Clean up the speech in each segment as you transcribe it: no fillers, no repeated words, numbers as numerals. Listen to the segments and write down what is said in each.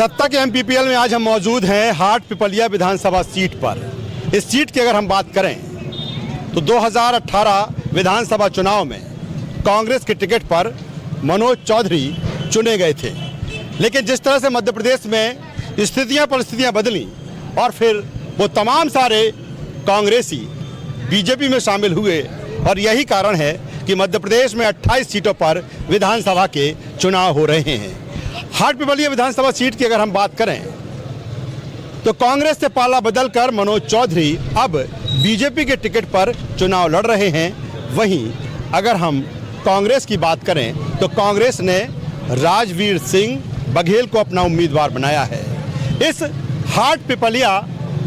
सत्ता के एमपीपीएल में आज हम मौजूद हैं हाट पिपलिया विधानसभा सीट पर। इस सीट की अगर हम बात करें तो 2018 विधानसभा चुनाव में कांग्रेस के टिकट पर मनोज चौधरी चुने गए थे, लेकिन जिस तरह से मध्य प्रदेश में स्थितियां परिस्थितियां बदली और फिर वो तमाम सारे कांग्रेसी बीजेपी में शामिल हुए और यही कारण है कि मध्य प्रदेश में 28 सीटों पर विधानसभा के चुनाव हो रहे हैं। हाट पिपलिया विधानसभा सीट की अगर हम बात करें तो कांग्रेस से पाला बदलकर मनोज चौधरी अब बीजेपी के टिकट पर चुनाव लड़ रहे हैं। वहीं अगर हम कांग्रेस की बात करें तो कांग्रेस ने राजवीर सिंह बघेल को अपना उम्मीदवार बनाया है। इस हाट पिपलिया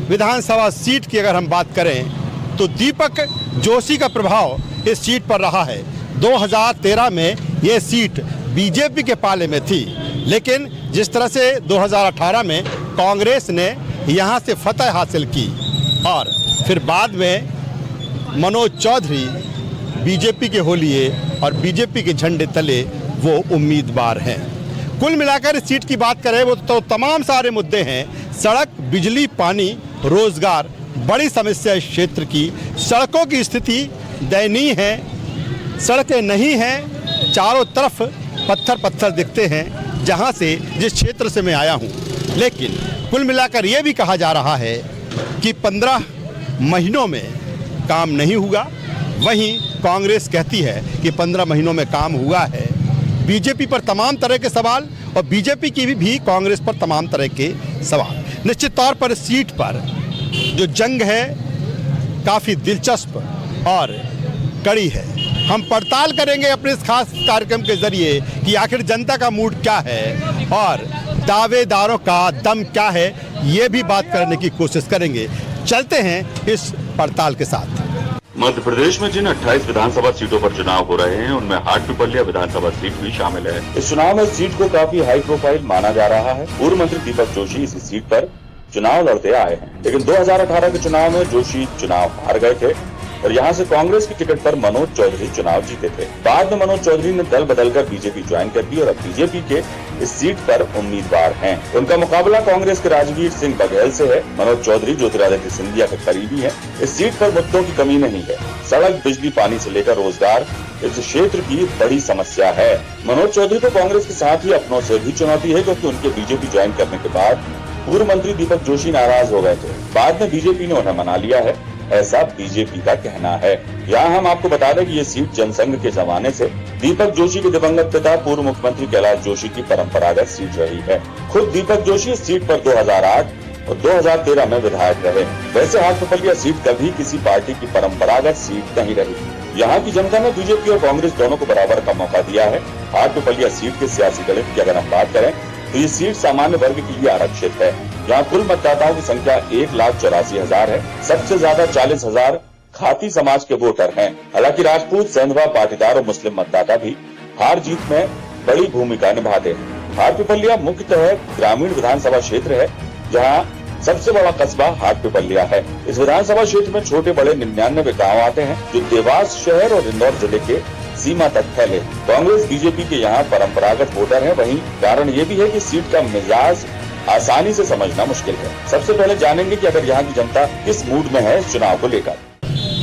विधानसभा सीट की अगर हम बात करें तो दीपक जोशी का प्रभाव इस सीट पर रहा है। 2013 में ये सीट बीजेपी के पाले में थी, लेकिन जिस तरह से 2018 में कांग्रेस ने यहाँ से फतह हासिल की और फिर बाद में मनोज चौधरी बीजेपी के हो लिए और बीजेपी के झंडे तले वो उम्मीदवार हैं। कुल मिलाकर इस सीट की बात करें वो तो तमाम सारे मुद्दे हैं। सड़क, बिजली, पानी, रोजगार बड़ी समस्या इस क्षेत्र की। सड़कों की स्थिति दयनीय है, सड़कें नहीं हैं, चारों तरफ पत्थर पत्थर दिखते हैं जहां से जिस क्षेत्र से मैं आया हूं। लेकिन कुल मिलाकर ये भी कहा जा रहा है कि 15 महीनों में काम नहीं हुआ। वहीं कांग्रेस कहती है कि 15 महीनों में काम हुआ है। बीजेपी पर तमाम तरह के सवाल और बीजेपी की भी कांग्रेस पर तमाम तरह के सवाल। निश्चित तौर पर इस सीट पर जो जंग है काफ़ी दिलचस्प और कड़ी है। हम पड़ताल करेंगे अपने इस खास कार्यक्रम के जरिए कि आखिर जनता का मूड क्या है और दावेदारों का दम क्या है, ये भी बात करने की कोशिश करेंगे। चलते हैं इस पड़ताल के साथ। मध्य प्रदेश में जिन 28 विधानसभा सीटों पर चुनाव हो रहे हैं उनमें हाट पिपलिया विधानसभा सीट भी शामिल है। इस चुनाव में सीट को काफी हाई प्रोफाइल माना जा रहा है। पूर्व मंत्री दीपक जोशी इस सीट पर चुनाव लड़ते आए हैं, लेकिन 2018 के चुनाव में जोशी चुनाव हार गए थे और यहां से कांग्रेस की टिकट पर मनोज चौधरी चुनाव जीते थे। बाद में मनोज चौधरी ने दल बदलकर बीजेपी ज्वाइन कर दी और अब बीजेपी के इस सीट पर उम्मीदवार हैं। उनका मुकाबला कांग्रेस के राजवीर सिंह बघेल से है। मनोज चौधरी ज्योतिरादित्य सिंधिया के करीबी हैं। इस सीट पर मुद्दों की कमी नहीं है। सड़क, बिजली, पानी से लेकर रोजगार इस क्षेत्र की बड़ी समस्या है। मनोज चौधरी को कांग्रेस के साथ ही अपनों से भी चुनौती है, क्योंकि उनके बीजेपी ज्वाइन करने के बाद पूर्व मंत्री दीपक जोशी नाराज हो गए थे। बाद में बीजेपी ने उन्हें मना लिया है, ऐसा बीजेपी का कहना है। यहाँ हम आपको बता दें कि ये सीट जनसंघ के जमाने से दीपक जोशी के दिवंगत पिता पूर्व मुख्यमंत्री कैलाश जोशी की परंपरागत सीट रही है। खुद दीपक जोशी इस सीट पर 2008 और 2013 में विधायक रहे। वैसे हाट पिपलिया सीट कभी किसी पार्टी की परंपरागत सीट नहीं रही। यहाँ की जनता ने बीजेपी और कांग्रेस दोनों को बराबर का मौका दिया है। हाट पिपलिया सीट के सियासी गणित की अगर हम बात करें तो ये सीट सामान्य वर्ग के लिए आरक्षित है। यहाँ कुल मतदाताओं की संख्या 1,84,000 है। सबसे ज्यादा 40,000 खाती समाज के वोटर हैं। हालांकि राजपूत, सेंधवा, पाटीदार और मुस्लिम मतदाता भी हार जीत में बड़ी भूमिका निभाते हैं। हाट पिपलिया मुख्यतः ग्रामीण विधानसभा क्षेत्र है, जहाँ सबसे बड़ा कस्बा हाट पिपलिया है। इस विधानसभा क्षेत्र में छोटे बड़े 99 गाँव आते हैं, जो देवास शहर और इंदौर जिले के सीमा तक फैले। कांग्रेस बीजेपी के यहाँ परंपरागत वोटर हैं। वहीं कारण ये भी है कि सीट का मिजाज आसानी से समझना मुश्किल है। सबसे पहले जानेंगे कि अगर यहाँ की जनता किस मूड में है इस चुनाव को लेकर।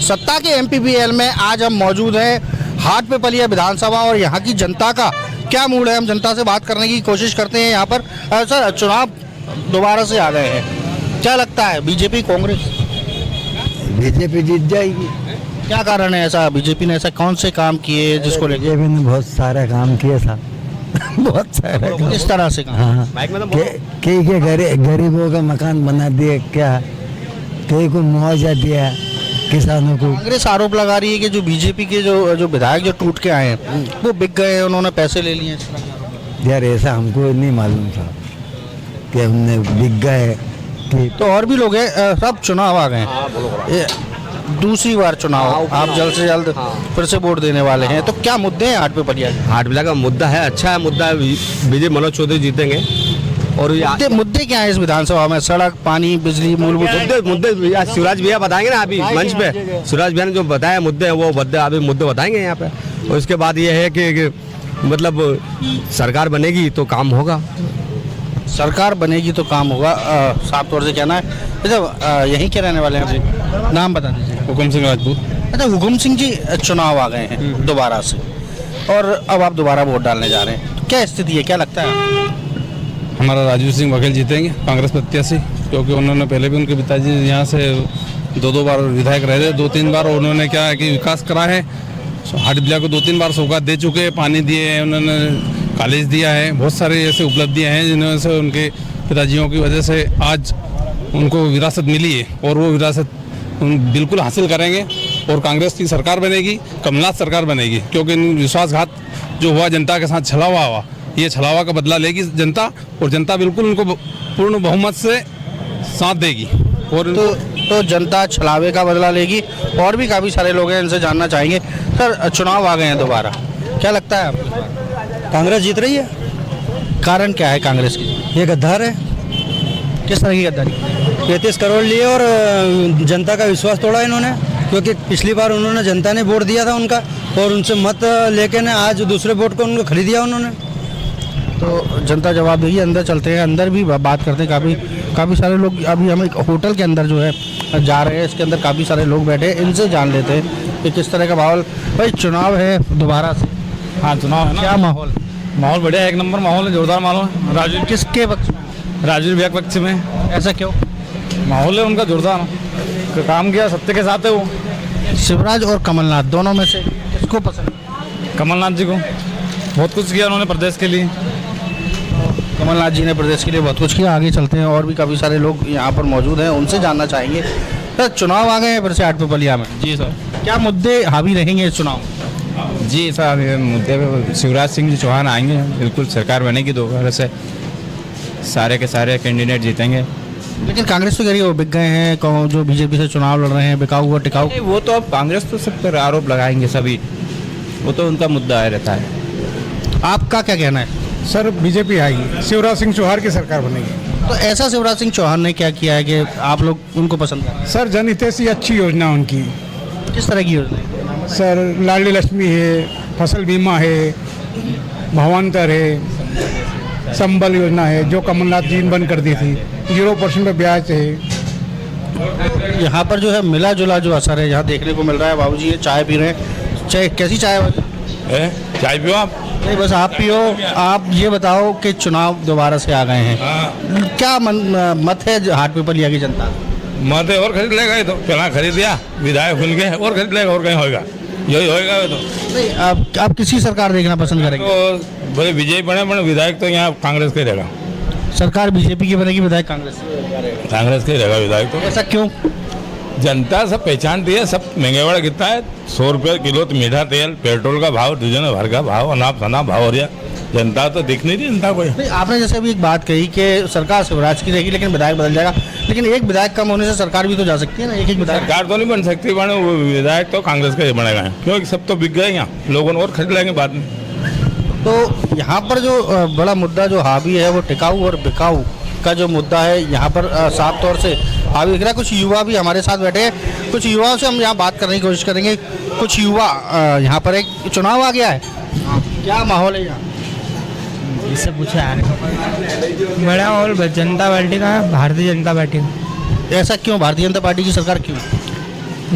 सत्ता के एमपीपीएल में आज हम मौजूद हैं हाट पिपलिया विधानसभा और यहाँ की जनता का क्या मूड है, हम जनता से बात करने की कोशिश करते हैं। यहाँ पर सर, चुनाव दोबारा से आ गए हैं, क्या लगता है बीजेपी कांग्रेस? बीजेपी जीत जाएगी। क्या कारण है ऐसा? बीजेपी ने ऐसा कौन से काम किए जिसको लेकर? बीजेपी ने बहुत सारे काम किए था बहुत सारे काम। किस तरह से काम? हाँ, कई के गरीबों का मकान बना दिए, क्या कई को मुआवजा दिया किसानों को। कांग्रेस आरोप लगा रही है कि जो बीजेपी के जो विधायक जो टूट के आए हैं वो बिक गए हैं, उन्होंने पैसे ले लिए हैं। यार ऐसा हमको नहीं मालूम था कि हमने बिक गए। तो और भी लोग हैं, सब चुनाव आ गए, दूसरी बार चुनाव, आप जल्द से जल्द फिर से वोट देने वाले हैं, तो क्या मुद्दे हैं हाट पिपलिया के? हाट पिपलिया का मुद्दा है, अच्छा है मुद्दा, बीजेपी मनोज चौधरी जीतेंगे। और मुद्दे क्या है इस विधानसभा में? सड़क, पानी, बिजली, मूलभूत मुद्दे शिवराज भैया बताएंगे ना अभी मंच पे। शिवराज भैया ने जो बताया मुद्दे हैं वो मुद्दे बताएंगे यहाँ पे। और उसके बाद ये है कि मतलब सरकार बनेगी तो काम होगा। सरकार बनेगी तो काम होगा, साफ तौर से कहना है। अच्छा, यहीं के रहने वाले हैं आप? नाम बता दीजिए। हुकुम सिंह राजपूत। अच्छा, हुकुम सिंह जी, चुनाव आ गए हैं दोबारा से और अब आप दोबारा वोट डालने जा रहे हैं, तो क्या स्थिति है, क्या लगता है? हमारा राजीव सिंह बघेल जीतेंगे, कांग्रेस प्रत्याशी, क्योंकि उन्होंने पहले भी उनके पिताजी यहाँ से दो बार विधायक रहे थे, 2-3 बार उन्होंने क्या है कि विकास करा है। हाटपिपलिया को 2-3 बार सौगात दे चुके हैं, पानी दिए हैं उन्होंने, कॉलेज दिया है, बहुत सारे ऐसे उपलब्धियाँ हैं जिन्होंने से उनके पिताजियों की वजह से आज उनको विरासत मिली है और वो विरासत बिल्कुल हासिल करेंगे और कांग्रेस की सरकार बनेगी, कमलनाथ सरकार बनेगी, क्योंकि विश्वासघात जो हुआ जनता के साथ छलावा हुआ, ये छलावा का बदला लेगी जनता और जनता बिल्कुल उनको पूर्ण बहुमत से साथ देगी। और तो जनता छलावे का बदला लेगी। और भी काफ़ी सारे लोग हैं, इनसे जानना चाहेंगे। सर, चुनाव आ गए हैं दोबारा, क्या लगता है आपको? कांग्रेस जीत रही है। कारण क्या है कांग्रेस की? ये गद्दार है, किस तरह की गद्दारी? 35 करोड़ लिए और जनता का विश्वास तोड़ा इन्होंने, क्योंकि पिछली बार उन्होंने जनता ने वोट दिया था उनका और उनसे मत लेके ने आज दूसरे वोट को उनको खरीदिया उन्होंने। तो जनता जवाब देगी। अंदर चलते हैं, अंदर भी बात करते हैं। काफ़ी सारे लोग, अभी हम एक होटल के अंदर जो है जा रहे हैं, इसके अंदर काफ़ी सारे लोग बैठे हैं, इनसे जान लेते हैं कि किस तरह का माहौल। भाई, चुनाव है दोबारा से। हाँ, चुनाव है ना। क्या माहौल? माहौल बढ़िया, एक नंबर माहौल है, जोरदार माहौल है। राजीव किसके पक्ष में? राजीव भैया के पक्ष में। ऐसा क्यों? माहौल है उनका जोरदार, काम किया, सत्य के साथ है वो। शिवराज और कमलनाथ, दोनों में से किसको पसंद? कमलनाथ जी को, बहुत कुछ किया उन्होंने प्रदेश के लिए। कमलनाथ जी ने प्रदेश के लिए बहुत कुछ किया। आगे चलते हैं, और भी काफ़ी सारे लोग यहाँ पर मौजूद हैं, उनसे जानना चाहेंगे। सर, चुनाव आ गए हैं फिर से हाटपिपलिया में। जी सर। क्या मुद्दे हावी रहेंगे इस चुनाव? जी सर, ये मुद्दे पे शिवराज सिंह जी चौहान आएंगे, बिल्कुल सरकार बनेगी दोबारा से, सारे के सारे कैंडिडेट जीतेंगे। लेकिन कांग्रेस तो कह रही है वो बिक गए हैं, जो बीजेपी से चुनाव लड़ रहे हैं, बिकाऊ हुआ टिकाऊ। नहीं, वो तो अब कांग्रेस तो सब पर आरोप लगाएंगे सभी, वो तो उनका मुद्दा रहता है। आपका क्या कहना है? सर, बीजेपी आएगी, शिवराज सिंह चौहान की सरकार बनेगी। तो ऐसा शिवराज सिंह चौहान ने क्या किया है कि आप लोग उनको पसंद करें? सर, जनहितैषी अच्छी योजना उनकी। किस तरह की योजना है? सर, लाडली लक्ष्मी है, फसल बीमा है, भावांतर है, संबल योजना है जो कमलनाथ जी ने बंद कर दी थी, 0% पे ब्याज है। यहाँ पर जो है मिला जुला जो असर है यहाँ देखने को मिल रहा है। बाबूजी ये चाय पी रहे हैं, चाय कैसी चाय है? चाय पियो आप। नहीं, बस आप पियो। आप ये बताओ कि चुनाव दोबारा से आ गए हैं, क्या मत है हाटपिपलिया की जनता? मत और खरीद लेगा, ये तो पहला खरीद लिया विधायक खुल के, और खरीद लेगा, और कहीं होगा, यही होएगा। ये तो नहीं, आप किसी सरकार देखना पसंद करेंगे? तो बोले विजय बने विधायक तो यहाँ कांग्रेस का ही रहेगा। सरकार बीजेपी की बनेगी, विधायक कांग्रेस? कांग्रेस का ही रहेगा विधायक तो। ऐसा क्यों? जनता सब पहचानती है, सब महंगाई बढ़ कितना है, 100 रुपये किलो तो मीठा तेल, पेट्रोल का भाव, डीजल भर का भाव, अनाप शनाप भाव हो रहा, जनता तो दिख नहीं रही जनता को। नहीं, आपने जैसे अभी एक बात कही कि सरकार शिवराज की रहेगी लेकिन विधायक बदल जाएगा, लेकिन एक विधायक कम होने से सरकार भी तो जा सकती है ना। एक विधायक सरकार तो नहीं बन सकती, बने वो विधायक तो कांग्रेस का ही बनेगा, क्योंकि सब तो बिक गए यहाँ, लोगों ने और खरीद लेंगे बाद में। तो यहाँ पर जो बड़ा मुद्दा जो हावी है वो टिकाऊ और बिकाऊ का जो मुद्दा है यहाँ पर साफ तौर से हावी दिख रहा है। कुछ युवा भी हमारे साथ बैठे हैं, कुछ युवाओं से हम यहाँ बात करने की कोशिश करेंगे। कुछ युवा यहाँ पर, एक चुनाव आ गया है, क्या माहौल है यहाँ? इससे पूछा है बड़ा माहौल जनता पार्टी का है, भारतीय जनता पार्टी का। ऐसा क्यों? भारतीय जनता पार्टी की सरकार क्यों?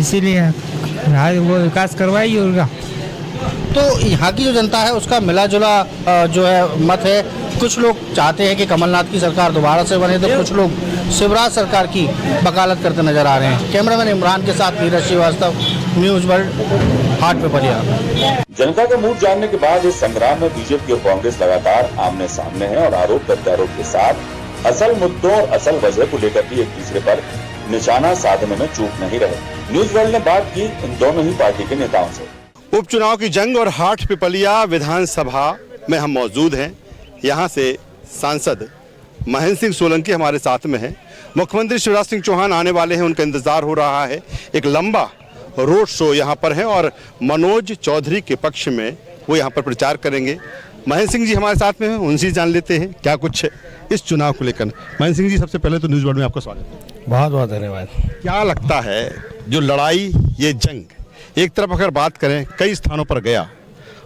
इसीलिए वो विकास करवाएगी उनका। तो यहाँ की जो जनता है उसका मिला जुला जो है मत है। कुछ लोग चाहते हैं कि कमलनाथ की सरकार दोबारा से बने, तो कुछ लोग शिवराज सरकार की वकालत करते नजर आ रहे हैं। कैमरामैन इमरान के साथ नीरज श्रीवास्तव, न्यूज़ वर्ल्ड, हाटपिपलिया। जनता का मूड जानने के बाद इस संग्राम में बीजेपी और कांग्रेस लगातार आमने सामने हैं और आरोप प्रत्यारोप के साथ असल मुद्दों और असल वजह को लेकर भी एक दूसरे पर निशाना साधने में चूक नहीं रहे। न्यूज़ वर्ल्ड ने बात की इन दोनों ही पार्टी के नेताओं से। उपचुनाव की जंग और हाटपिपलिया विधानसभा में हम मौजूद हैं। यहाँ से सांसद महेंद्र सिंह सोलंकी हमारे साथ में हैं। मुख्यमंत्री शिवराज सिंह चौहान आने वाले हैं, उनका इंतजार हो रहा है। एक लंबा रोड शो यहाँ पर है और मनोज चौधरी के पक्ष में वो यहाँ पर प्रचार करेंगे। महेंद्र सिंह जी हमारे साथ में हैं, उनसे जान लेते हैं क्या कुछ है इस चुनाव को लेकर। महेंद्र सिंह जी, सबसे पहले तो न्यूज़ वर्ल्ड में आपका स्वागत है। बहुत बहुत धन्यवाद। क्या लगता है जो लड़ाई, ये जंग, एक तरफ अगर बात करें कई स्थानों पर गया,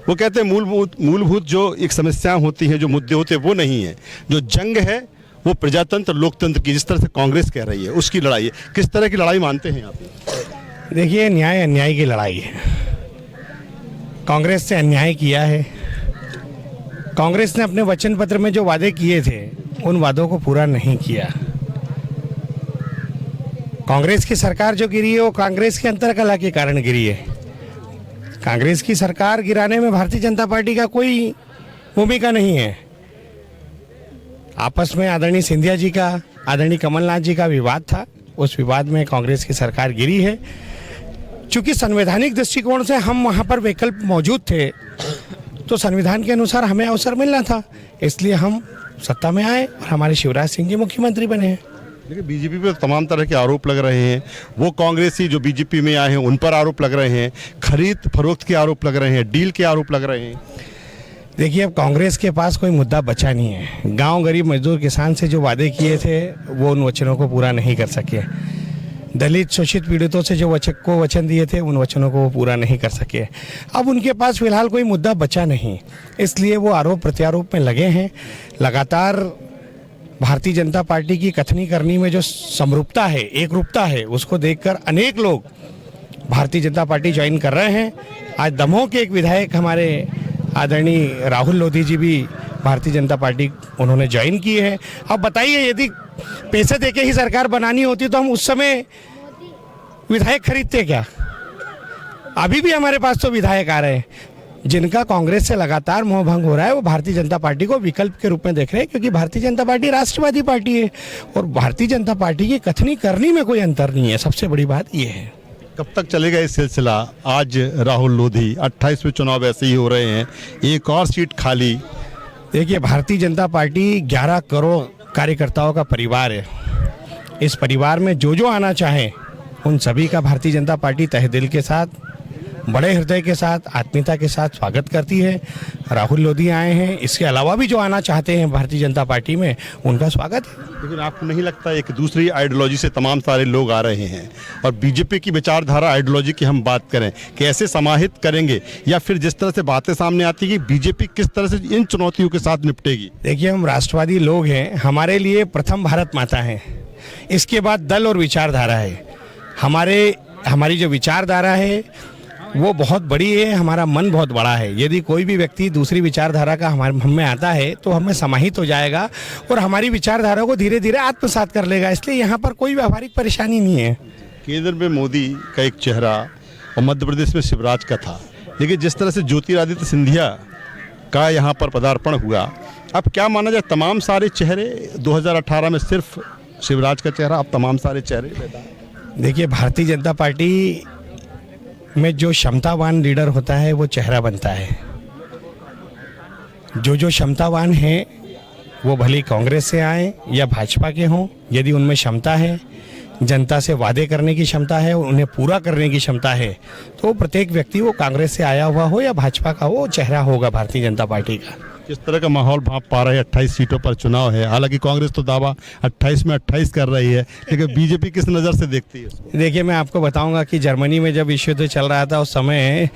वो कहते हैं मूलभूत जो एक समस्याएं होती हैं, जो मुद्दे होते हैं वो नहीं है, जो जंग है वो प्रजातंत्र लोकतंत्र की जिस तरह से कांग्रेस कह रही है उसकी लड़ाई है। किस तरह की लड़ाई मानते हैं आप? देखिए, न्याय अन्याय की लड़ाई है। कांग्रेस ने अन्याय किया है। कांग्रेस ने अपने वचन पत्र में जो वादे किए थे उन वादों को पूरा नहीं किया। कांग्रेस की सरकार जो गिरी है वो कांग्रेस के अंतर्कलह के कारण गिरी है। कांग्रेस की सरकार गिराने में भारतीय जनता पार्टी का कोई भूमिका नहीं है। आपस में आदरणीय सिंधिया जी का, आदरणीय कमलनाथ जी का विवाद था, उस विवाद में कांग्रेस की सरकार गिरी है। चूंकि संवैधानिक दृष्टिकोण से हम वहां पर वैकल्प मौजूद थे, तो संविधान के अनुसार हमें अवसर मिलना था, इसलिए हम सत्ता में आए और हमारे शिवराज सिंह जी मुख्यमंत्री बने हैं। लेकिन बीजेपी पर तमाम तरह के आरोप लग रहे हैं। वो कांग्रेसी जो बीजेपी में आए हैं उन पर आरोप लग रहे हैं, खरीद फरोख्त के आरोप लग रहे हैं, डील के आरोप लग रहे हैं। देखिए, अब कांग्रेस के पास कोई मुद्दा बचा नहीं है। गांव गरीब मजदूर किसान से जो वादे किए थे वो उन वचनों को पूरा नहीं कर सके। दलित शोषित पीड़ितों से जो वचन दिए थे उन वचनों को वो पूरा नहीं कर सके। अब उनके पास फिलहाल कोई मुद्दा बचा नहीं, इसलिए वो आरोप प्रत्यारोप में लगे हैं। लगातार भारतीय जनता पार्टी की कथनी करनी में जो समरूपता है, एकरूपता है, उसको देखकर अनेक लोग भारतीय जनता पार्टी ज्वाइन कर रहे हैं। आज दमोह के एक विधायक हमारे आदरणीय राहुल लोधी जी भी भारतीय जनता पार्टी उन्होंने ज्वाइन की है। अब बताइए, यदि पैसे देके ही सरकार बनानी होती तो हम उस समय विधायक खरीदते क्या? अभी भी हमारे पास तो विधायक आ रहे हैं जिनका कांग्रेस से लगातार मोह भंग हो रहा है। वो भारतीय जनता पार्टी को विकल्प के रूप में देख रहे हैं, क्योंकि भारतीय जनता पार्टी राष्ट्रवादी पार्टी है और भारतीय जनता पार्टी की कथनी करनी में कोई अंतर नहीं है। सबसे बड़ी बात यह है। कब तक चलेगा ये सिलसिला? आज राहुल लोधी 28वें चुनाव ऐसे ही हो रहे हैं, एक और सीट खाली। देखिए, भारतीय जनता पार्टी 11 करोड़ कार्यकर्ताओं का परिवार है। इस परिवार में जो आना चाहे उन सभी का भारतीय जनता पार्टी तहे दिल के साथ, बड़े हृदय के साथ, आत्मीयता के साथ स्वागत करती है। राहुल लोधी आए हैं, इसके अलावा भी जो आना चाहते हैं भारतीय जनता पार्टी में उनका स्वागत है। लेकिन आपको नहीं लगता एक दूसरी आइडियोलॉजी से तमाम सारे लोग आ रहे हैं और बीजेपी की विचारधारा आइडियोलॉजी की हम बात करें कि ऐसे समाहित करेंगे, या फिर जिस तरह से बातें सामने आती है कि बीजेपी किस तरह से इन चुनौतियों के साथ निपटेगी? देखिए, हम राष्ट्रवादी लोग हैं। हमारे लिए प्रथम भारत माता है, इसके बाद दल और विचारधारा है। हमारी जो विचारधारा है वो बहुत बड़ी है, हमारा मन बहुत बड़ा है। यदि कोई भी व्यक्ति दूसरी विचारधारा का हम में आता है तो हमें समाहित हो जाएगा और हमारी विचारधारा को धीरे धीरे आत्मसात कर लेगा। इसलिए यहाँ पर कोई व्यावहारिक परेशानी नहीं है। केंद्र में मोदी का एक चेहरा और मध्य प्रदेश में शिवराज का था, लेकिन जिस तरह से ज्योतिरादित्य सिंधिया का यहाँ पर पदार्पण हुआ, अब क्या माना जाए तमाम सारे चेहरे 2018 में सिर्फ शिवराज का चेहरा, अब तमाम सारे चेहरे? देखिए, भारतीय जनता पार्टी में जो क्षमतावान लीडर होता है वो चेहरा बनता है। जो क्षमतावान है वो भले कांग्रेस से आए या भाजपा के हों, यदि उनमें क्षमता है, जनता से वादे करने की क्षमता है, उन्हें पूरा करने की क्षमता है, तो प्रत्येक व्यक्ति वो कांग्रेस से आया हुआ हो या भाजपा का, वो चेहरा होगा भारतीय जनता पार्टी का। किस तरह का माहौल भाप पा रहे हैं? 28 सीटों पर चुनाव है, हालांकि कांग्रेस तो दावा 28 में 28 कर रही है, लेकिन बीजेपी किस नज़र से देखती है? देखिए, मैं आपको बताऊंगा कि जर्मनी में जब विश्व युद्ध चल रहा था उस समय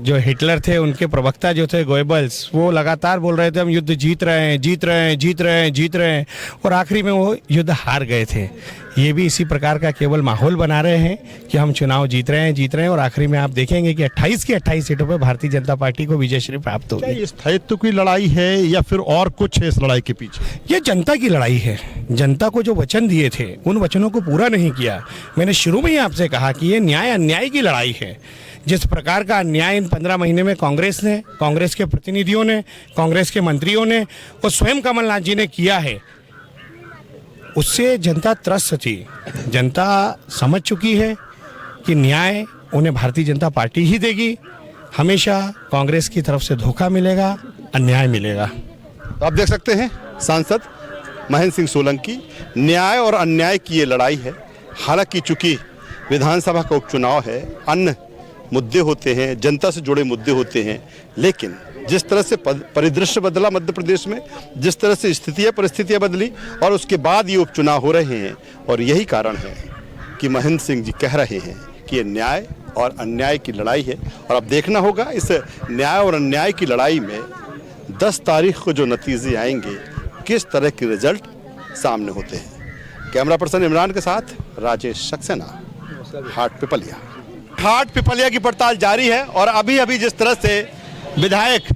जो हिटलर थे, उनके प्रवक्ता जो थे गोएबल्स, वो लगातार बोल रहे थे हम युद्ध जीत रहे हैं, जीत रहे हैं, जीत रहे हैं, जीत रहे हैं, और आखिरी में वो युद्ध हार गए थे। ये भी इसी प्रकार का केवल माहौल बना रहे हैं कि हम चुनाव जीत रहे हैं, और आखिरी में आप देखेंगे कि 28 की 28 सीटों पर भारतीय जनता पार्टी को विजयश्री प्राप्त होगी। ये स्थायित्व की लड़ाई है या फिर और कुछ है इस लड़ाई के पीछे? ये जनता की लड़ाई है। जनता को जो वचन दिए थे उन वचनों को पूरा नहीं किया। मैंने शुरू में ही आपसे कहा कि ये न्याय अन्याय की लड़ाई है। जिस प्रकार का अन्याय इन 15 महीने में कांग्रेस ने, कांग्रेस के प्रतिनिधियों ने, कांग्रेस के मंत्रियों ने और स्वयं कमलनाथ जी ने किया है, उससे जनता त्रस्त थी। जनता समझ चुकी है कि न्याय उन्हें भारतीय जनता पार्टी ही देगी। हमेशा कांग्रेस की तरफ से धोखा मिलेगा, अन्याय मिलेगा। तो आप देख सकते हैं सांसद महेंद्र सिंह सोलंकी, न्याय और अन्याय की ये लड़ाई है। हालांकि चूंकि विधानसभा का उपचुनाव है, अन्य मुद्दे होते हैं, जनता से जुड़े मुद्दे होते हैं, लेकिन जिस तरह से परिदृश्य बदला मध्य प्रदेश में, जिस तरह से स्थितियाँ परिस्थितियाँ बदली और उसके बाद ये उपचुनाव हो रहे हैं, और यही कारण है कि महेंद्र सिंह जी कह रहे हैं कि ये न्याय और अन्याय की लड़ाई है। और अब देखना होगा इस न्याय और अन्याय की लड़ाई में 10 तारीख को जो नतीजे आएंगे, किस तरह के रिजल्ट सामने होते हैं। कैमरा पर्सन इमरान के साथ राजेश सक्सेना, हाट पिपलिया। हाट पिपलिया की पड़ताल जारी है और अभी अभी जिस तरह से विधायक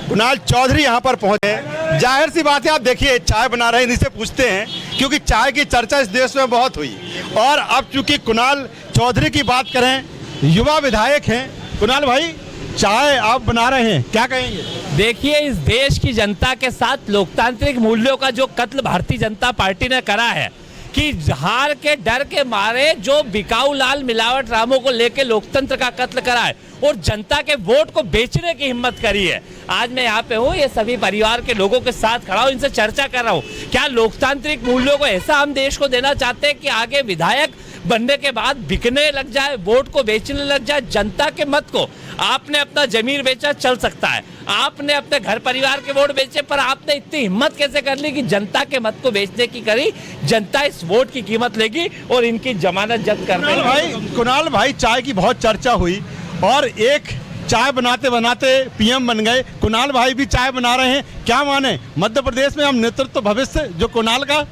कुणाल चौधरी यहाँ पर पहुंचे, जाहिर सी बात है, आप देखिए चाय बना रहे हैं, इनसे पूछते हैं क्योंकि चाय की चर्चा इस देश में बहुत हुई और अब चूंकि कुणाल चौधरी की बात करें, युवा विधायक हैं। कुणाल भाई, चाय आप बना रहे हैं, क्या कहेंगे? देखिए, इस देश की जनता के साथ लोकतांत्रिक मूल्यों का जो कत्ल भारतीय जनता पार्टी ने करा है कि हार के डर के मारे जो बिकाऊ लाल मिलावट रामों को लेके लोकतंत्र का कत्ल करा है और जनता के वोट को बेचने की हिम्मत करी है। आज मैं यहाँ पे हूँ, ये सभी परिवार के लोगों के साथ खड़ा हूँ, इनसे चर्चा कर रहा हूँ। क्या लोकतांत्रिक मूल्यों को ऐसा हम देश को देना चाहते हैं कि आगे विधायक बनने के बाद बिकने लग जाए, वोट को बेचने लग जाए? जनता के मत को आपने अपना जमीर बेचा, चल सकता है, आपने अपने घर परिवार के वोट बेचे, पर आपने इतनी हिम्मत कैसे कर ली कि जनता के मत को बेचने की करी? जनता इस वोट की कीमत लेगी और इनकी जमानत जब्त कर देगी। कुणाल भाई, चाय की बहुत चर्चा हुई और एक चाय बनाते बनाते पीएम बन गए। कुणाल भाई भी चाय बना रहे हैं, क्या माने मध्य प्रदेश में हम नेतृत्व भविष्य जो कुणाल का?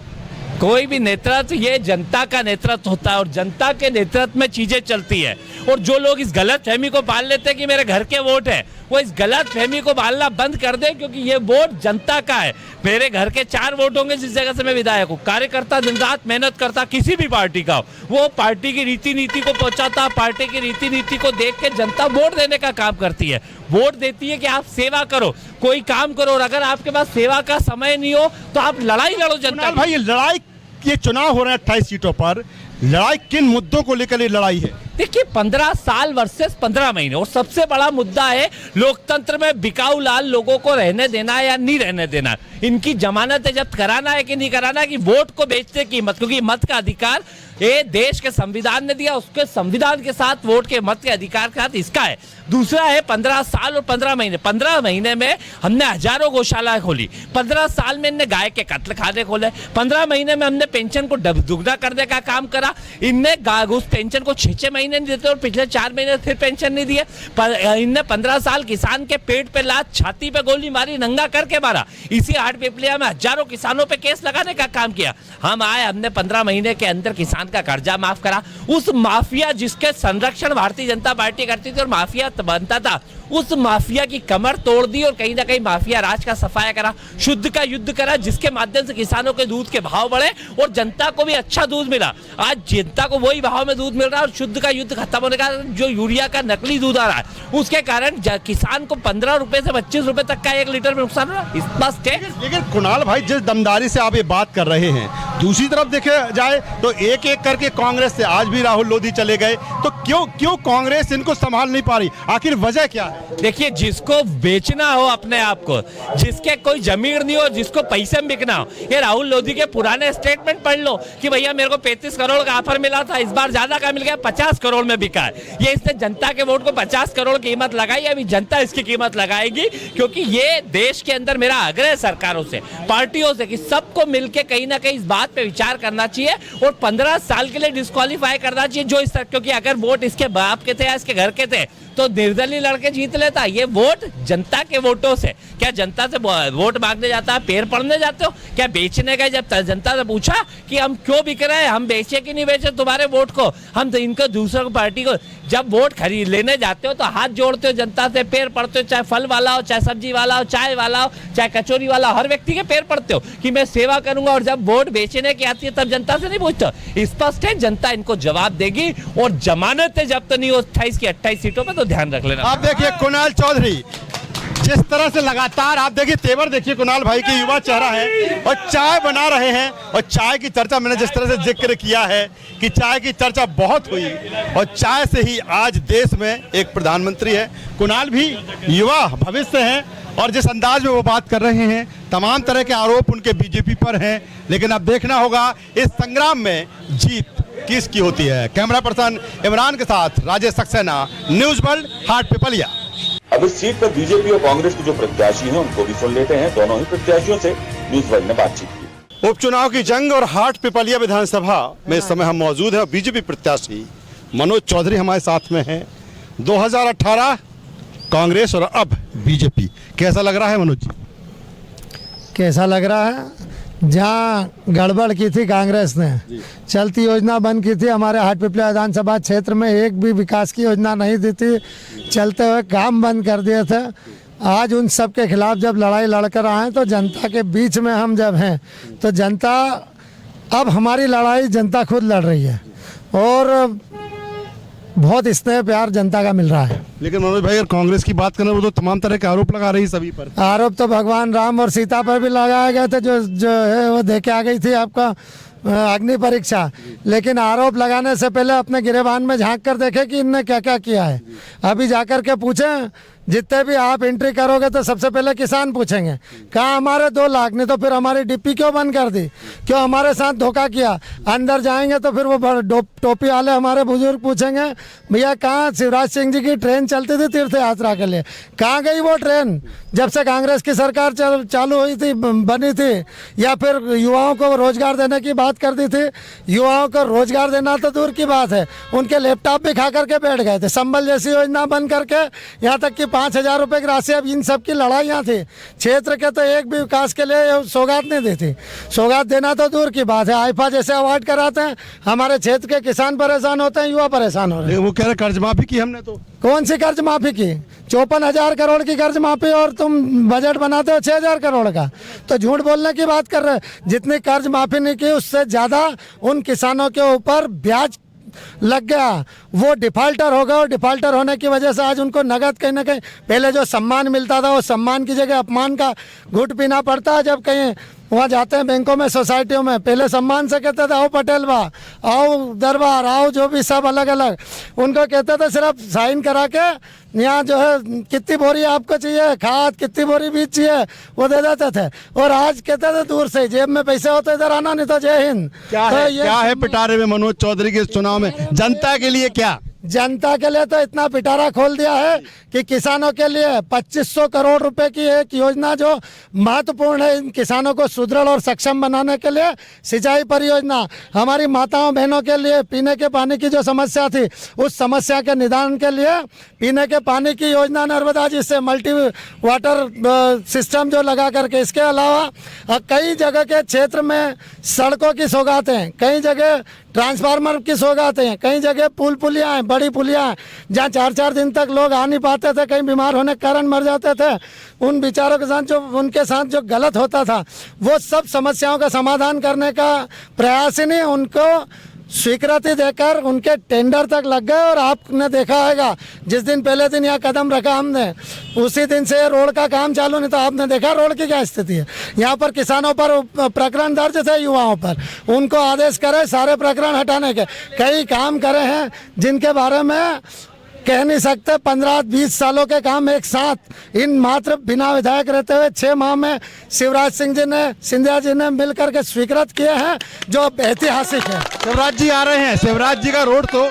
कोई भी नेतृत्व ये जनता का नेतृत्व होता है और जनता के नेतृत्व में चीजें चलती है। और जो लोग इस गलत फहमी को पाल लेते हैं कि मेरे घर के वोट है, वो इस गलत फहमी को पालना बंद कर दे, क्योंकि ये वोट जनता का है। मेरे घर के 4 वोट होंगे जिस जगह से मैं विधायक हूँ। कार्यकर्ता दिन रात मेहनत करता, किसी भी पार्टी का हो, वो पार्टी की रीति नीति को पहुंचाता, पार्टी की रीति नीति को देख के जनता वोट देने का काम करती है। वोट देती है कि आप सेवा करो, कोई काम करो, और अगर आपके पास सेवा का समय नहीं हो तो आप लड़ाई लड़ो जनता। भाई, ये चुनाव हो रहे हैं 28 सीटों पर, लड़ाई किन मुद्दों को लेकर ये लड़ाई है? देखिए, 15 साल वर्सेस 15 महीने, और सबसे बड़ा मुद्दा है लोकतंत्र में बिकाऊ लाल लोगों को रहने देना है या नहीं रहने देना, इनकी जमानतें जब्त कराना है कि नहीं कराना, कि वोट को बेचने की मत, क्योंकि मत का अधिकार ये देश के संविधान ने दिया, उसके संविधान के साथ वोट के मत के अधिकार के साथ इसका है। दूसरा है 15 साल और 15 महीने। 15 महीने में हमने हजारों गौशालाएं खोली, 15 साल में इनने गाय के कत्ल खाने खोले, 15 महीने में हमने पेंशन को दुगना करने का काम करा। इनने उस पेंशन को 6 महीने नहीं देते और पिछले 4 महीने फिर पेंशन नहीं दिए। इनने 15 साल किसान के पेट पे लात, छाती पे गोली मारी, नंगा करके मारा। इसी हाट पिपलिया में हजारों किसानों पे केस लगाने का काम किया। हम आए, हमने 15 महीने के अंदर किसान का कर्जा माफ करा। उस माफिया जिसके संरक्षण भारतीय जनता पार्टी करती थी और माफिया बनता था, उस माफिया की कमर तोड़ दी और कहीं ना कहीं माफिया राज का सफाया करा, शुद्ध का युद्ध करा, जिसके माध्यम से किसानों के दूध के भाव बढ़े और जनता को भी अच्छा दूध मिला। आज जनता को वही भाव में दूध मिल रहा है और शुद्ध का युद्ध खत्म होने का, जो यूरिया का नकली दूध आ रहा है उसके कारण किसान को 15 रुपए से 25 रुपए तक का 1 लीटर में नुकसान हो रहा है। स्पष्ट है। लेकिन कुणाल भाई, जिस दमदारी से आप ये बात कर रहे हैं, दूसरी तरफ देखे जाए तो एक एक करके कांग्रेस से आज भी राहुल लोधी चले गए, तो क्यों कांग्रेस इनको संभाल नहीं पा रही? आखिर वजह क्या है? देखिए, जिसको बेचना हो अपने आप को, जिसके कोई जमीन नहीं हो, जिसको पैसे में बिकना हो, ये राहुल लोधी के पुराने स्टेटमेंट पढ़ लो कि भैया मेरे को 35 करोड़ का ऑफर मिला था, इस बार ज्यादा का मिल गया, 50 करोड़ में बिका है। ये इसने जनता के वोट को 50 करोड़ कीमत लगाई, अभी जनता इसकी कीमत लगाएगी, क्योंकि ये देश के अंदर मेरा आग्रह है सरकारों से, पार्टियों से, कि सबको मिलकर कहीं ना कहीं इस बात पे विचार करना चाहिए और 15 साल के लिए डिस्क्वालीफाई करना चाहिए जो इस, क्योंकि अगर वोट इसके बाप के थे या इसके घर के थे तो निर्दलीय लड़के जीत लेता। ये वोट जनता के वोटों से, क्या जनता से वोट मांगने जाता है, पैर पड़ने जाते हो क्या? बेचने गए जब जनता से पूछा कि हम क्यों बिक रहे हैं, हम बेचे कि नहीं बेचे तुम्हारे वोट को, हम तो इनको दूसरों पार्टी को, जब वोट खरीद लेने जाते हो तो हाथ जोड़ते हो जनता से, पैर पड़ते हो, चाहे फल वाला हो, चाहे सब्जी वाला हो, चाय वाला हो, चाहे कचौरी वाला, हर व्यक्ति के पैर पड़ते हो कि मैं सेवा करूंगा। और जब वोट बेचने की आती है तब जनता से नहीं पूछते। स्पष्ट है, जनता इनको जवाब देगी और जमानतें जब्त नहीं हो 28 की 28 सीटों पर, तो ध्यान रख लेना। आप देखिए कुणाल चौधरी जिस तरह से लगातार, आप देखिए तेवर देखिए कुणाल भाई की, युवा चेहरा है और चाय बना रहे हैं। और चाय की चर्चा मैंने जिस तरह से जिक्र किया है कि चाय की चर्चा बहुत हुई और चाय से ही आज देश में एक प्रधानमंत्री है। कुणाल भी युवा भविष्य हैं और जिस अंदाज में वो बात कर रहे हैं, तमाम तरह के आरोप उनके बीजेपी पर हैं, लेकिन अब देखना होगा इस संग्राम में जीत किसकी होती है। कैमरा पर्सन इमरान के साथ राजेश सक्सेना, न्यूज वर्ल्ड, हाट पिपलिया। अब इस सीट पर बीजेपी और कांग्रेस के जो प्रत्याशी हैं उनको भी सुन लेते हैं। दोनों ही प्रत्याशियों से न्यूज वर्ल्ड ने बातचीत की। उपचुनाव की जंग और हाट पिपलिया विधानसभा में इस समय हम मौजूद हैं। बीजेपी प्रत्याशी मनोज चौधरी हमारे साथ में हैं। 2018 कांग्रेस और अब बीजेपी, कैसा लग रहा है मनोज जी? कैसा लग रहा है जहाँ गड़बड़ की थी कांग्रेस ने, चलती योजना बंद की थी, हमारे हाटपिपलिया विधानसभा क्षेत्र में एक भी विकास की योजना नहीं दी थी, चलते हुए काम बंद कर दिए थे। आज उन सब के खिलाफ जब लड़ाई लड़कर आए तो जनता के बीच में हम जब हैं तो जनता, अब हमारी लड़ाई जनता खुद लड़ रही है और बहुत स्नेह प्यार जनता का मिल रहा है। लेकिन मनोज भाई, अगर कांग्रेस की बात करें वो तो तमाम तरह के आरोप लगा रही है सभी पर। आरोप तो भगवान राम और सीता पर भी लगाए गए थे, जो है वो देके आ गई थी आपका अग्नि परीक्षा। लेकिन आरोप लगाने से पहले अपने गिरेबान में झांक कर देखे कि इनने क्या क्या किया है। अभी जाकर के पूछें, जितने भी आप एंट्री करोगे तो सबसे पहले किसान पूछेंगे कहाँ हमारे 2 लाख, नहीं तो फिर हमारी डिप्पी क्यों बंद कर दी, क्यों हमारे साथ धोखा किया। अंदर जाएंगे तो फिर वो टोपी वाले हमारे बुजुर्ग पूछेंगे भैया कहाँ शिवराज सिंह जी की ट्रेन चलती थी तीर्थ यात्रा के लिए, कहाँ गई वो ट्रेन जब से कांग्रेस की सरकार चालू हुई थी, बनी थी। या फिर युवाओं को रोजगार देने की बात कर दी थी, युवाओं को रोजगार देना तो दूर की बात है, उनके लैपटॉप भी खा करके बैठ गए थे। संबल जैसी योजना बंद करके यहाँ तक कि 5,000 रुपये की राशि, अब इन सब की लड़ाइयाँ थी। क्षेत्र के तो एक भी विकास के लिए सौगात नहीं दी थी, सौगात देना तो दूर की बात है। आईफा जैसे अवार्ड कराते हैं, हमारे क्षेत्र के किसान परेशान होते हैं, युवा परेशान हो रहे हैं। वो कह रहे कर्ज माफी की हमने, तो कौन सी कर्ज माफी की? 54,000 करोड़ की कर्ज माफी और तुम बजट बनाते हो 6,000 करोड़ का, तो झूठ बोलने की बात कर रहे हैं। जितनी कर्ज माफी नहीं की उससे ज़्यादा उन किसानों के ऊपर ब्याज लग गया, वो डिफाल्टर हो गए और डिफाल्टर होने की वजह से आज उनको नगद कहीं ना कहीं, पहले जो सम्मान मिलता था वो सम्मान की जगह अपमान का घूंट पीना पड़ता है। जब कहीं वहाँ जाते हैं बैंकों में, सोसाइटियों में, पहले सम्मान से कहते थे आओ पटेल बा, आओ दरबार, आओ जो भी सब अलग अलग, उनको कहते थे सिर्फ साइन करा के यहाँ जो है कितनी बोरी आपको चाहिए खाद, कितनी बोरी बीज चाहिए वो दे देते थे। और आज कहते थे दूर से जेब में पैसे होते इधर आना, नहीं तो जय हिंद। क्या है पिटारे में मनोज चौधरी के इस चुनाव में जनता के लिए? क्या जनता के लिए तो इतना पिटारा खोल दिया है कि किसानों के लिए 2500 करोड़ रुपए की एक योजना जो महत्वपूर्ण है इन किसानों को सुदृढ़ और सक्षम बनाने के लिए, सिंचाई परियोजना, हमारी माताओं बहनों के लिए पीने के पानी की जो समस्या थी उस समस्या के निदान के लिए पीने के पानी की योजना नर्मदा, जिससे मल्टी वाटर सिस्टम जो लगा करके। इसके अलावा कई जगह के क्षेत्र में सड़कों की सौगातें, कई जगह ट्रांसफार्मर की सौगातें, कई जगह पुल पुलियाँ हैं, बड़ी पुलियाँ हैं जहाँ 4-4 दिन तक लोग आ नहीं पाते थे, कहीं बीमार होने के कारण मर जाते थे। उन बेचारों के साथ जो उनके साथ जो गलत होता था वो सब समस्याओं का समाधान करने का प्रयास ही नहीं, उनको स्वीकृति देकर उनके टेंडर तक लग गए। और आपने देखा होगा जिस दिन पहले दिन यहाँ कदम रखा हमने उसी दिन से रोड का काम चालू नहीं, तो आपने देखा रोड की क्या स्थिति है। यहाँ पर किसानों पर प्रकरण दर्ज थे, युवाओं पर, उनको आदेश करे सारे प्रकरण हटाने के। कई काम करे हैं जिनके बारे में कह नहीं सकते। 15-20 सालों के काम एक साथ इन मात्र बिना विधायक रहते हुए 6 माह में शिवराज सिंह जी ने, सिंधिया जी ने मिलकर के स्वीकृत किए हैं, जो ऐतिहासिक है। शिवराज जी आ रहे हैं, शिवराज जी का रोड तो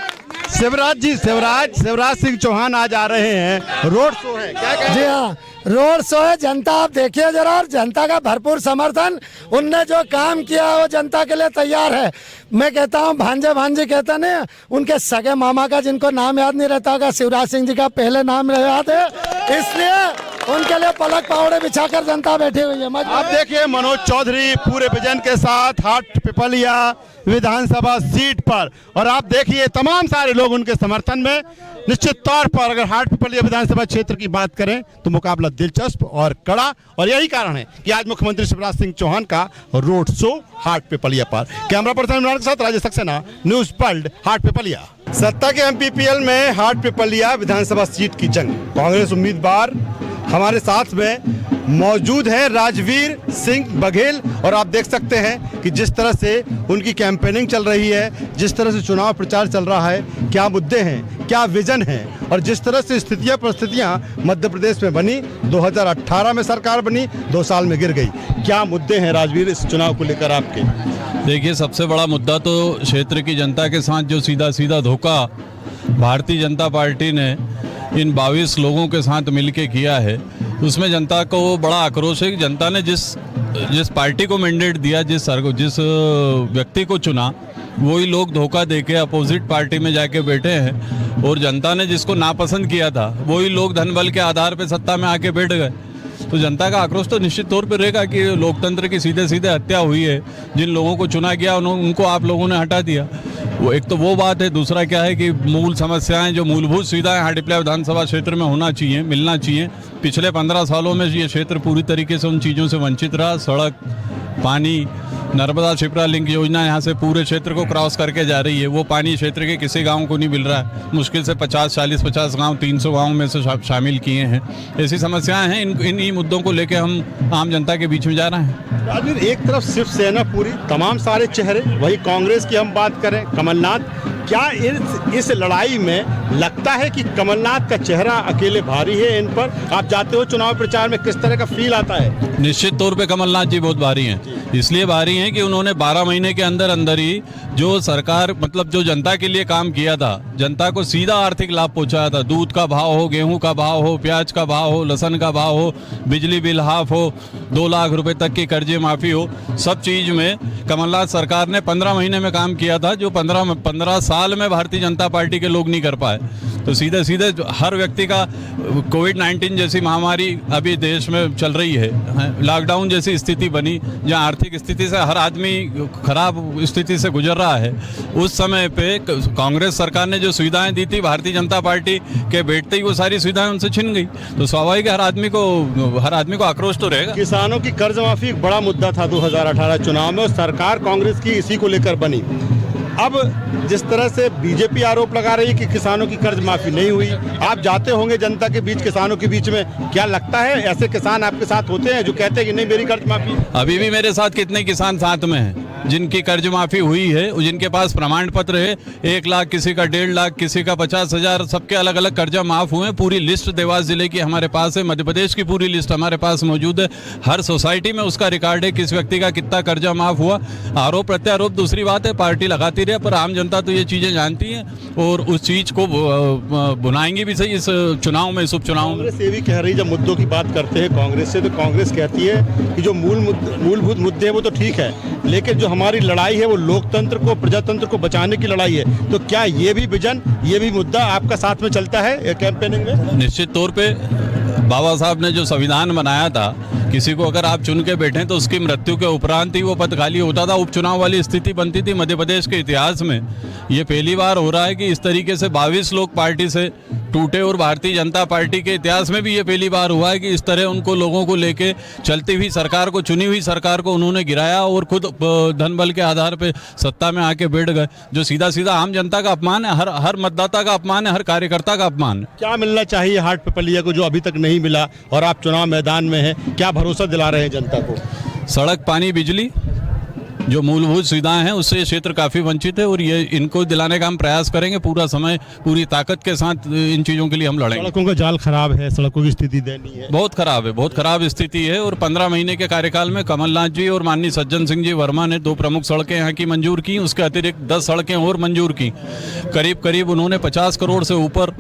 शिवराज सिंह चौहान आज आ रहे हैं, रोड शो है, क्या कहते हैं? जी हाँ, रोड शो है। जनता आप देखिए जरा, और जनता का भरपूर समर्थन, उनने जो काम किया वो जनता के लिए तैयार है। मैं कहता हूँ भांजे कहता नहीं, उनके सगे मामा का जिनको नाम याद नहीं रहता होगा, शिवराज सिंह जी का पहले नाम याद है, इसलिए उनके लिए पलक पावड़े बिछाकर जनता बैठी हुई है। आप देखिए मनोज चौधरी पूरे विजन के साथ हाटपिपलिया विधानसभा सीट पर, और आप देखिए तमाम सारे लोग उनके समर्थन में। निश्चित तौर पर अगर हाटपिपलिया विधानसभा क्षेत्र की बात करें तो मुकाबला दिलचस्प और कड़ा, और यही कारण है कि आज मुख्यमंत्री शिवराज सिंह चौहान का रोड शो हाटपिपलिया पर। कैमरा पर्सन इमरान के साथ राजेश सक्सेना, न्यूज वर्ल्ड, हाटपिपलिया। सत्ता के एमपीपीएल में हाटपिपलिया विधानसभा सीट की जंग। कांग्रेस उम्मीदवार हमारे साथ में मौजूद है राजवीर सिंह बघेल, और आप देख सकते हैं कि जिस तरह से उनकी कैंपेनिंग चल रही है, जिस तरह से चुनाव प्रचार चल रहा है, क्या मुद्दे हैं, क्या विजन है, और जिस तरह से स्थितियां परिस्थितियां मध्य प्रदेश में बनी, 2018 में सरकार बनी, 2 साल में गिर गई। क्या मुद्दे हैं राजवीर इस चुनाव को लेकर आपके? देखिए, सबसे बड़ा मुद्दा तो क्षेत्र की जनता के साथ जो सीधा धोखा भारतीय जनता पार्टी ने इन 22 लोगों के साथ मिलके किया है, उसमें जनता को बड़ा आक्रोश है कि जनता ने जिस पार्टी को मैंडेट दिया, जिस व्यक्ति को चुना, वही लोग धोखा देके अपोजिट पार्टी में जाके बैठे हैं, और जनता ने जिसको नापसंद किया था वही लोग धन बल के आधार पे सत्ता में आके बैठ गए। तो जनता का आक्रोश तो निश्चित तौर पर रहेगा कि लोकतंत्र की सीधे सीधे हत्या हुई है। जिन लोगों को चुना गया उनको आप लोगों ने हटा दिया। वो एक तो वो बात है। दूसरा क्या है कि मूल समस्याएं, जो मूलभूत सुविधाएं हाटीपिपल्या विधानसभा क्षेत्र में होना चाहिए, मिलना चाहिए। पिछले 15 सालों में ये क्षेत्र पूरी तरीके से उन चीज़ों से वंचित रहा। सड़क, पानी, नर्मदा शिप्रा लिंक योजना यहाँ से पूरे क्षेत्र को क्रॉस करके जा रही है। वो पानी क्षेत्र के किसी गांव को नहीं मिल रहा है। मुश्किल से 50 गांव 300 गांव में से शामिल किए हैं। ऐसी समस्याएं हैं। इन मुद्दों को लेकर हम आम जनता के बीच में जा रहे हैं। राजवीर, एक तरफ शिवसेना पूरी, तमाम सारे चेहरे, वही कांग्रेस की हम बात करें, कमलनाथ, क्या इस लड़ाई में लगता है कि कमलनाथ का चेहरा अकेले भारी है इन पर? आप जाते हो चुनाव प्रचार में, किस तरह का फील आता है? निश्चित तौर पे कमलनाथ जी बहुत भारी हैं। इसलिए भारी हैं कि उन्होंने 12 महीने के अंदर अंदर ही जो सरकार, मतलब जो जनता के लिए काम किया था, जनता को सीधा आर्थिक लाभ पहुंचाया था। दूध का भाव हो, गेहूं का भाव हो, प्याज का भाव हो, लहसुन का भाव हो, बिजली बिल हाफ हो, 2 लाख रुपए तक की कर्जे माफ़ी हो, सब चीज़ में कमलनाथ सरकार ने 15 महीने में काम किया था, जो 15 साल में भारतीय जनता पार्टी के लोग नहीं कर पाए। तो सीधे सीधे हर व्यक्ति का कोविड-19 जैसी महामारी अभी देश में चल रही है, लॉकडाउन जैसी स्थिति बनी, जहां आर्थिक स्थिति से हर आदमी खराब स्थिति से गुजर रहा है। उस समय पे कांग्रेस सरकार ने जो सुविधाएं दी थी, भारतीय जनता पार्टी के बैठते ही वो सारी सुविधाएं उनसे छिन गई। तो स्वाभाविक हर आदमी को आक्रोश तो रहेगा। किसानों की कर्ज माफी एक बड़ा मुद्दा था 2018 चुनाव में, और सरकार कांग्रेस की इसी को लेकर बनी। अब जिस तरह से बीजेपी आरोप लगा रही है कि किसानों की कर्ज माफी नहीं हुई, आप जाते होंगे जनता के बीच, किसानों के बीच में, क्या लगता है ऐसे किसान आपके साथ होते हैं जो कहते हैं कि नहीं मेरी कर्ज माफी? अभी भी मेरे साथ कितने किसान साथ में हैं जिनकी कर्ज माफी हुई है, जिनके पास प्रमाण पत्र है। 1 लाख, किसी का 1.5 लाख, किसी का 50,000, सबके अलग अलग कर्जा माफ हुए। पूरी लिस्ट देवास जिले की हमारे पास है, मध्य प्रदेश की पूरी लिस्ट हमारे पास मौजूद है। हर सोसाइटी में उसका रिकॉर्ड है, किस व्यक्ति का कितना कर्जा माफ हुआ। आरोप प्रत्यारोप दूसरी बात है, पार्टी लगाती रहे, पर आम जनता तो ये चीजें जानती है और उस चीज को बुनाएंगी भी सही इस चुनाव में, इस उपचुनाव में। कांग्रेस ये भी कह रही, जब मुद्दों की बात करते हैं कांग्रेस से, तो कांग्रेस कहती है कि जो मूलभूत मुद्दे हैं वो तो ठीक है, लेकिन जो हमारी लड़ाई है वो लोकतंत्र को, प्रजातंत्र को बचाने की लड़ाई है। तो क्या ये भी विजन, ये भी मुद्दा आपका साथ में चलता है कैंपेनिंग में? निश्चित तौर पे बाबा साहब ने जो संविधान बनाया था, किसी को अगर आप चुन के बैठे तो उसकी मृत्यु के उपरांत ही वो पद खाली होता था, उपचुनाव वाली स्थिति बनती थी। मध्य प्रदेश के इतिहास में ये पहली बार हो रहा है कि इस तरीके से 22 लोग पार्टी से टूटे, और भारतीय जनता पार्टी के इतिहास में भी ये पहली बार हुआ है कि इस तरह उनको लोगों को लेके चलती हुई सरकार को, चुनी हुई सरकार को उन्होंने गिराया और खुद धन बल के आधार पे सत्ता में आके बैठ गए, जो सीधा सीधा आम जनता का अपमान है, हर मतदाता का अपमान है, हर कार्यकर्ता का अपमान है। क्या मिलना चाहिए हाटपिपलिया को जो अभी तक नहीं मिला, और आप चुनाव मैदान में हैं, क्या भरोसा दिला रहे हैं जनता को? सड़क, पानी, बिजली, जो मूलभूत सुविधाएं हैं उससे ये क्षेत्र काफ़ी वंचित है, और ये इनको दिलाने का हम प्रयास करेंगे। पूरा समय, पूरी ताकत के साथ इन चीज़ों के लिए हम लड़ेंगे। सड़कों का जाल खराब है, सड़कों की स्थिति दयनीय है, बहुत खराब है, बहुत खराब स्थिति है। और 15 महीने के कार्यकाल में कमलनाथ जी और माननीय सज्जन सिंह जी वर्मा ने 2 प्रमुख सड़कें यहाँ की मंजूर की, उसके अतिरिक्त 10 सड़कें और मंजूर की। करीब उन्होंने 50 करोड़ से ऊपर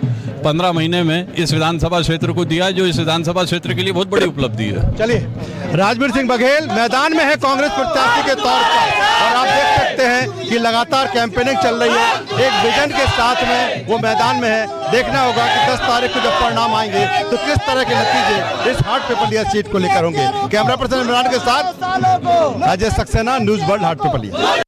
15 महीने में इस विधानसभा क्षेत्र को दिया, जो इस विधानसभा क्षेत्र के लिए बहुत बड़ी उपलब्धि है। चलिए, राजवीर सिंह बघेल मैदान में है कांग्रेस प्रत्याशी के तौर पर, और आप देख सकते हैं कि लगातार कैंपेनिंग चल रही है। एक विजन के साथ में वो मैदान में है। देखना होगा कि 10 तारीख को जब परिणाम आएंगे तो किस तरह के नतीजे इस हाटपिपलिया सीट को लेकर होंगे। कैमरा पर्सन इमरान के साथ अजय सक्सेना, न्यूज़ वर्ल्ड, हाटपिपलिया।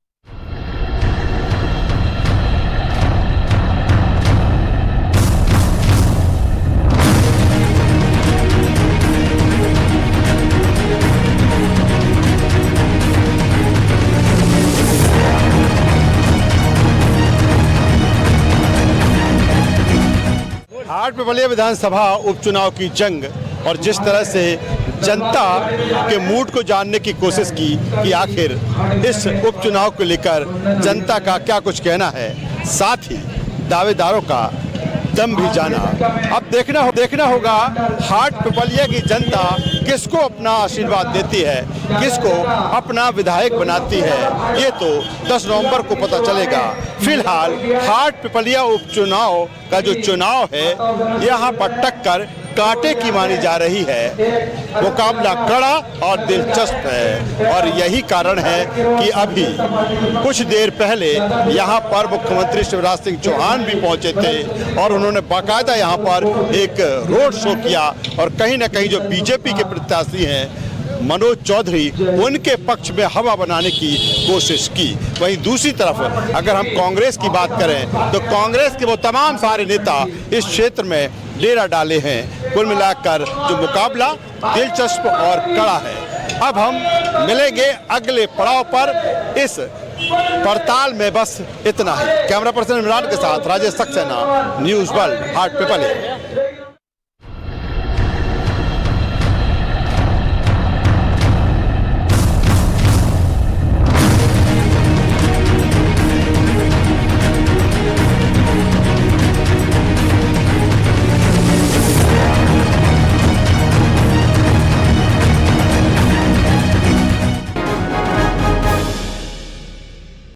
हाटपिपलिया विधानसभा उपचुनाव की जंग, और जिस तरह से जनता के मूड को जानने की कोशिश की कि आखिर इस उपचुनाव को लेकर जनता का क्या कुछ कहना है, साथ ही दावेदारों का दम भी जाना। अब देखना होगा हाटपिपलिया की जनता किसको अपना आशीर्वाद देती है, किसको अपना विधायक बनाती है, ये तो 10 नवंबर को पता चलेगा। फिलहाल हाटपिपलिया उपचुनाव का जो चुनाव है, यहाँ पर टक्कर कांटे की मानी जा रही है। मुकाबला कड़ा और दिलचस्प है और यही कारण है कि अभी कुछ देर पहले यहाँ पर मुख्यमंत्री शिवराज सिंह चौहान भी पहुंचे थे और उन्होंने बाकायदा यहाँ पर एक रोड शो किया और कहीं ना कहीं जो बीजेपी के प्रत्याशी हैं मनोज चौधरी, उनके पक्ष में हवा बनाने की कोशिश की। वहीं दूसरी तरफ अगर हम कांग्रेस की बात करें तो कांग्रेस के वो तमाम सारे नेता इस क्षेत्र में डेरा डाले हैं। कुल मिलाकर जो मुकाबला दिलचस्प और कड़ा है। अब हम मिलेंगे अगले पड़ाव पर। इस पड़ताल में बस इतना ही। कैमरा पर्सन इमरान के साथ राजेश सक्सेना, न्यूज़ वर्ल्ड, हाट पिपलिया।